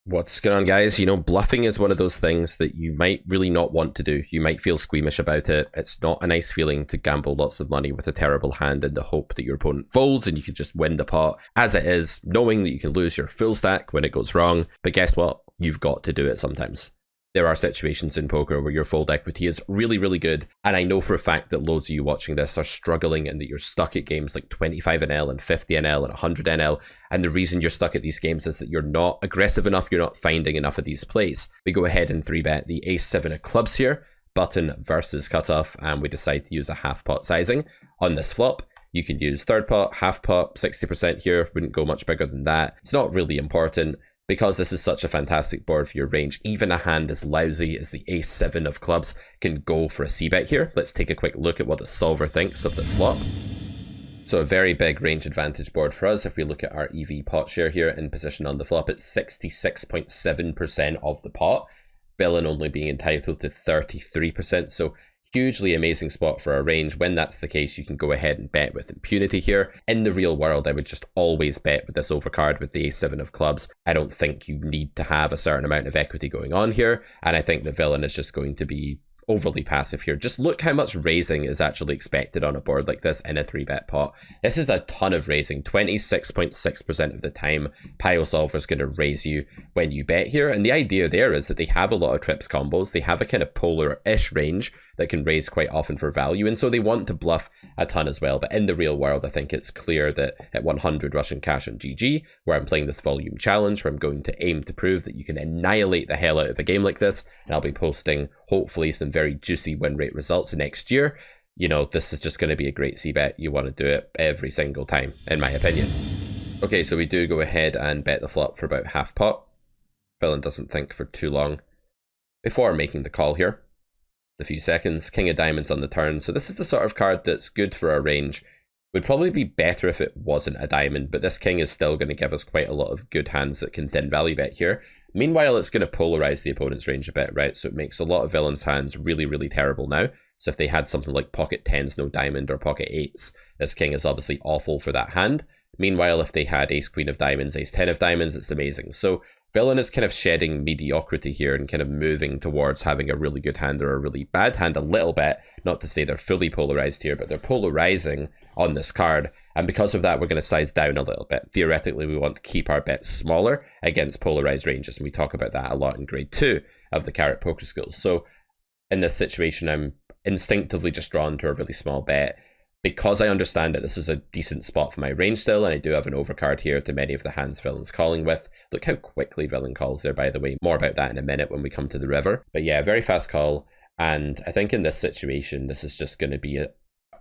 What's going on, guys? You know, bluffing is one of those things that you might really not want to do. You might feel squeamish about it. It's not a nice feeling to gamble lots of money with a terrible hand in the hope that your opponent folds and you can just win the pot as it is, knowing that you can lose your full stack when it goes wrong. But guess what? You've got to do it sometimes. There are situations in poker where your fold equity is really, really good. And I know for a fact that loads of you watching this are struggling and that you're stuck at games like 25 NL and 50 NL and 100 NL. And the reason you're stuck at these games is that you're not aggressive enough. You're not finding enough of these plays. We go ahead and 3-bet the ace-7 of clubs here, button versus cutoff, and we decide to use a half pot sizing on this flop. You can use third pot, half pot, 60% here. Wouldn't go much bigger than that. It's not really important. Because this is such a fantastic board for your range, even a hand as lousy as the ace-7 of clubs can go for a c-bet here. Let's take a quick look at what the solver thinks of the flop. So a very big range advantage board for us. If we look at our EV pot share here in position on the flop, it's 66.7% of the pot. Villain only being entitled to 33%. So hugely amazing spot for our range. When that's the case, you can go ahead and bet with impunity here. In the real world, I would just always bet with this overcard with the ace-7 of clubs. I don't think you need to have a certain amount of equity going on here, and I think the villain is just going to be overly passive here. Just look how much raising is actually expected on a board like this in a 3-bet pot. This is a ton of raising. 26.6% of the time, Pile Solver is going to raise you when you bet here. And the idea there is that they have a lot of trips combos. They have a kind of polar-ish range that can raise quite often for value. And so they want to bluff a ton as well. But in the real world, I think it's clear that at 100 Russian cash on GG, where I'm playing this volume challenge, where I'm going to aim to prove that you can annihilate the hell out of a game like this, and I'll be posting hopefully some very juicy win rate results next year. You know, this is just going to be a great c-bet. You want to do it every single time, in my opinion. Okay, so we do go ahead and bet the flop for about half pot. Villain doesn't think for too long before making the call here. A few seconds, king of diamonds on the turn. So this is the sort of card that's good for our range. Would probably be better if it wasn't a diamond, but this king is still going to give us quite a lot of good hands that can thin value bet here. Meanwhile, it's going to polarize the opponent's range a bit, right? So it makes a lot of villains' hands really, really terrible now. So if they had something like pocket 10s, no diamond, or pocket 8s, this king is obviously awful for that hand. Meanwhile, if they had ace queen of diamonds, ace 10 of diamonds, it's amazing. So villain is kind of shedding mediocrity here and kind of moving towards having a really good hand or a really bad hand a little bit. Not to say they're fully polarized here, but they're polarizing on this card. And because of that, we're going to size down a little bit. Theoretically, we want to keep our bets smaller against polarized ranges. And we talk about that a lot in grade 2 of the Carrot Poker Skills. So in this situation, I'm instinctively just drawn to a really small bet. Because I understand that this is a decent spot for my range still, and I do have an overcard here to many of the hands Villain's calling with. Look how quickly Villain calls there, by the way. More about that in a minute when we come to the river. But yeah, very fast call. And I think in this situation, this is just going to be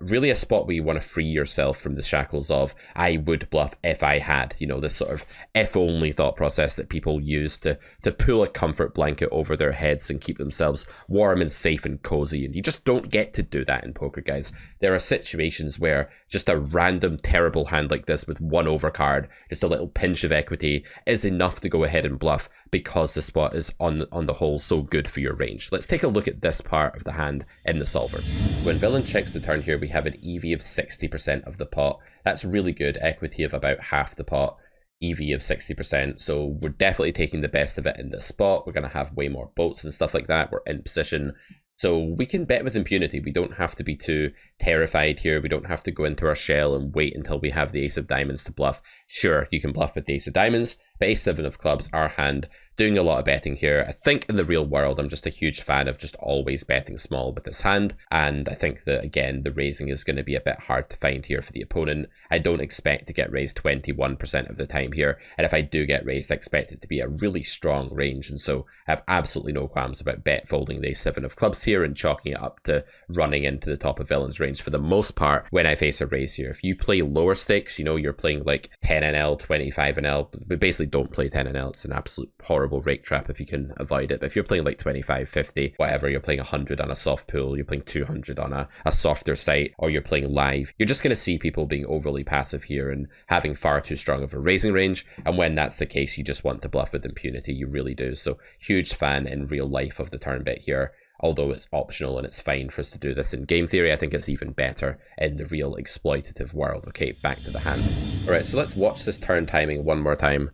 really a spot where you want to free yourself from the shackles of, I would bluff if I had, you know, this sort of if only thought process that people use to pull a comfort blanket over their heads and keep themselves warm and safe and cozy. And you just don't get to do that in poker, guys. There are situations where just a random terrible hand like this with one overcard, just a little pinch of equity, is enough to go ahead and bluff because the spot is on the whole so good for your range. Let's take a look at this part of the hand in the solver. When Villain checks the turn here, we have an EV of 60% of the pot. That's really good. Equity of about half the pot. EV of 60%. So we're definitely taking the best of it in this spot. We're going to have way more boats and stuff like that. We're in position. So we can bet with impunity. We don't have to be too terrified here. We don't have to go into our shell and wait until we have the ace of diamonds to bluff. Sure, you can bluff with the ace of diamonds, but ace-7 of clubs, our hand, doing a lot of betting here. I think in the real world, I'm just a huge fan of just always betting small with this hand. And I think that, again, the raising is going to be a bit hard to find here for the opponent. I don't expect to get raised 21% of the time here. And if I do get raised, I expect it to be a really strong range. And so I have absolutely no qualms about bet folding the ace-7 of clubs here and chalking it up to running into the top of Villain's range for the most part when I face a raise here. If you play lower stakes, you know, you're playing like 10 NL, 25 NL, but basically don't play 10 NL. It's an absolute horrible rake trap if you can avoid it. But if you're playing like 25, 50, whatever, you're playing 100 on a soft pool, you're playing 200 on a softer site, or you're playing live, you're just going to see people being overly passive here and having far too strong of a raising range. And when that's the case, you just want to bluff with impunity. You really do. So huge fan in real life of the turn bet here. Although it's optional and it's fine for us to do this in game theory, I think it's even better in the real exploitative world. Okay, back to the hand. All right, so let's watch this turn timing one more time.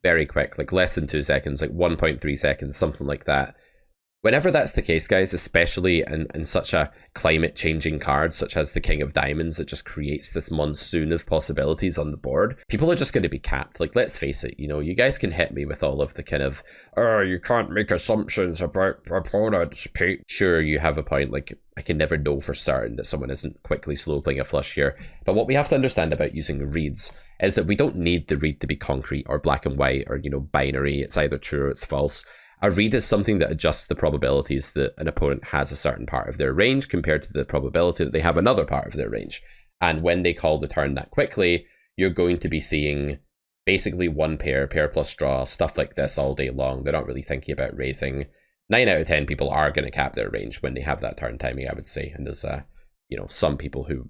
very quick, like less than 2 seconds, like 1.3 seconds, something like that. Whenever that's the case, guys, especially in such a climate-changing card, such as the King of Diamonds, it just creates this monsoon of possibilities on the board. People are just going to be capped. Like, let's face it, you know, you guys can hit me with all of the kind of, oh, you can't make assumptions about opponents. Sure, you have a point. Like, I can never know for certain that someone isn't quickly slow playing a flush here. But what we have to understand about using reads is that we don't need the read to be concrete or black and white or, you know, binary. It's either true or it's false. A read is something that adjusts the probabilities that an opponent has a certain part of their range compared to the probability that they have another part of their range. And when they call the turn that quickly, you're going to be seeing basically one pair plus draw, stuff like this all day long. They're not really thinking about raising. 9 out of 10 people are going to cap their range when they have that turn timing, I would say. And there's, you know, some people who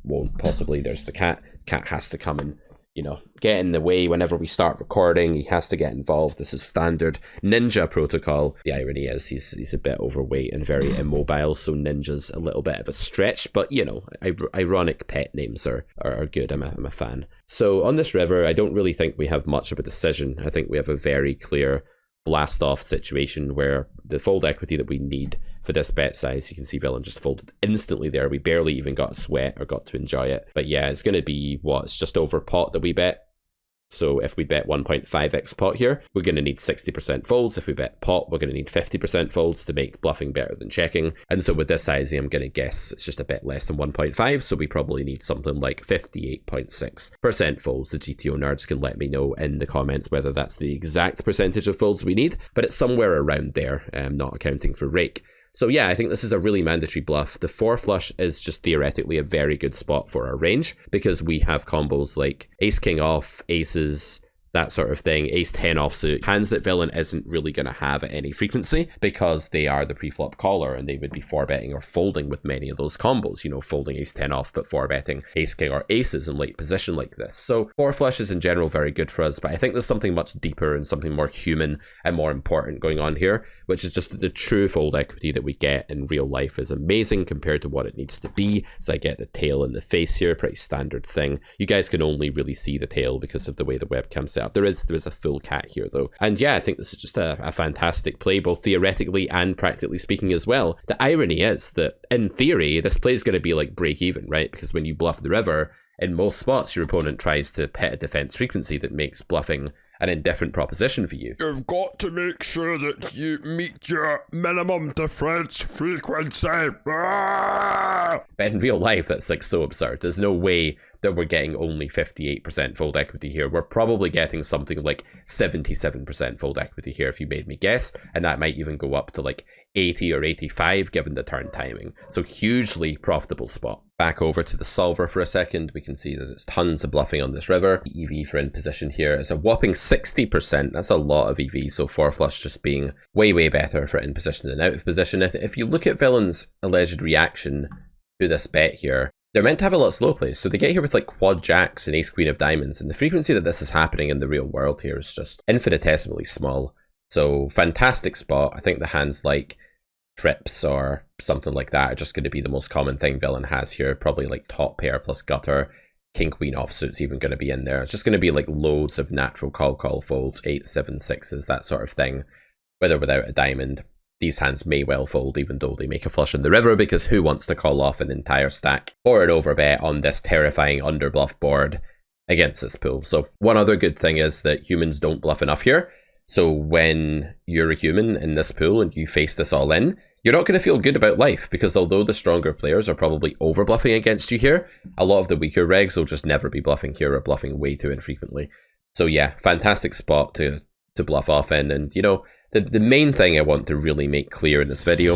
won't possibly. There's the cat. Cat has to come and, you know, get in the way whenever we start recording. He has to get involved. This is standard ninja protocol. The irony is he's a bit overweight and very immobile, so ninja's a little bit of a stretch, but you know, ironic pet names are good. I'm a fan. So on this river, I don't really think we have much of a decision. I think we have a very clear blast off situation where the fold equity that we need for this bet size, you can see villain just folded instantly there. We barely even got a sweat or got to enjoy it. But yeah, it's going to be what? It's just over pot that we bet. So if we bet 1.5x pot here, we're going to need 60% folds. If we bet pot, we're going to need 50% folds to make bluffing better than checking. And so with this sizing, I'm going to guess it's just a bit less than 1.5. So we probably need something like 58.6% folds. The GTO nerds can let me know in the comments whether that's the exact percentage of folds we need, but it's somewhere around there, not accounting for rake. So yeah, I think this is a really mandatory bluff. The 4 flush is just theoretically a very good spot for our range because we have combos like ace king off, aces, that sort of thing, ace 10 offsuit, hands that villain isn't really going to have at any frequency because they are the pre-flop caller and they would be 4-betting or folding with many of those combos, you know, folding ace 10 off but 4-betting ace king or aces in late position like this. So 4 flush is in general very good for us, but I think there's something much deeper and something more human and more important going on here, which is just that the true fold equity that we get in real life is amazing compared to what it needs to be. So I get the tail in the face here, pretty standard thing. You guys can only really see the tail because of the way the webcam's set up. There is a full cat here though. And yeah, I think this is just a fantastic play, both theoretically and practically speaking as well. The irony is that in theory, this play is going to be like break even, right? Because when you bluff the river, in most spots, your opponent tries to pet a defense frequency that makes bluffing an indifferent proposition for you. You've got to make sure that you meet your minimum defense frequency. But in real life, that's like so absurd. There's no way that we're getting only 58% fold equity here. We're probably getting something like 77% fold equity here if you made me guess, and that might even go up to like 80 or 85 given the turn timing. So hugely profitable spot. Back over to the solver for a second, we can see that there's tons of bluffing on this river. The EV for in position here is a whopping 60%. That's a lot of EV, so 4 flush just being way better for in position than out of position. If you look at villain's alleged reaction to this bet here, they're meant to have a lot of slow plays, so they get here with like quad jacks and ace queen of diamonds, and the frequency that this is happening in the real world here is just infinitesimally small. So fantastic spot. I think the hands like trips or something like that are just going to be the most common thing villain has here. Probably like top pair plus gutter, king queen offsuit's even going to be in there. It's just going to be like loads of natural call folds, 8, 7, 6s, that sort of thing. With or without a diamond, these hands may well fold even though they make a flush in the river, because who wants to call off an entire stack or an overbet on this terrifying underbluff board against this pool? So one other good thing is that humans don't bluff enough here. So when you're a human in this pool and you face this all in, you're not going to feel good about life, because although the stronger players are probably over bluffing against you here, a lot of the weaker regs will just never be bluffing here or bluffing way too infrequently. So yeah, fantastic spot to bluff off in. And you know, the main thing I want to really make clear in this video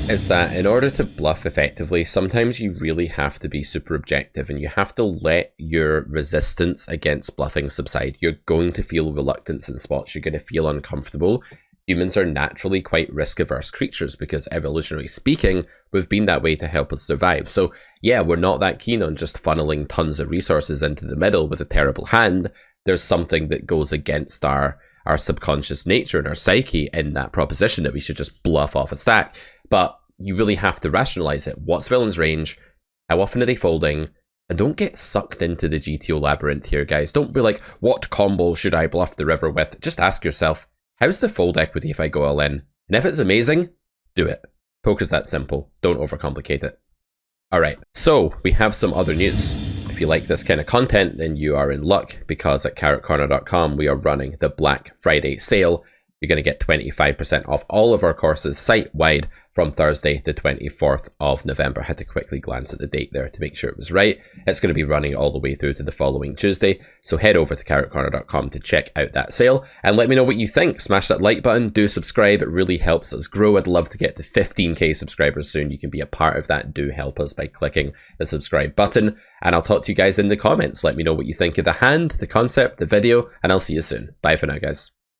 is that in order to bluff effectively, sometimes you really have to be super objective and you have to let your resistance against bluffing subside. You're going to feel reluctance in spots. You're going to feel uncomfortable. Humans are naturally quite risk-averse creatures because, evolutionarily speaking, we've been that way to help us survive. So yeah, we're not that keen on just funneling tons of resources into the middle with a terrible hand. There's something that goes against our subconscious nature and our psyche in that proposition that we should just bluff off a stack. But you really have to rationalize it. What's villain's range? How often are they folding? And don't get sucked into the GTO labyrinth here, guys. Don't be like, what combo should I bluff the river with? Just ask yourself, how's the fold equity if I go all in? And if it's amazing, do it. Poker's that simple. Don't overcomplicate it. Alright, so we have some other news. If you like this kind of content, then you are in luck, because at carrotcorner.com we are running the Black Friday sale. You're going to get 25% off all of our courses site-wide from Thursday, the 24th of November. I had to quickly glance at the date there to make sure it was right. It's going to be running all the way through to the following Tuesday. So head over to carrotcorner.com to check out that sale and let me know what you think. Smash that like button, do subscribe. It really helps us grow. I'd love to get to 15k subscribers soon. You can be a part of that. Do help us by clicking the subscribe button. And I'll talk to you guys in the comments. Let me know what you think of the hand, the concept, the video, and I'll see you soon. Bye for now, guys.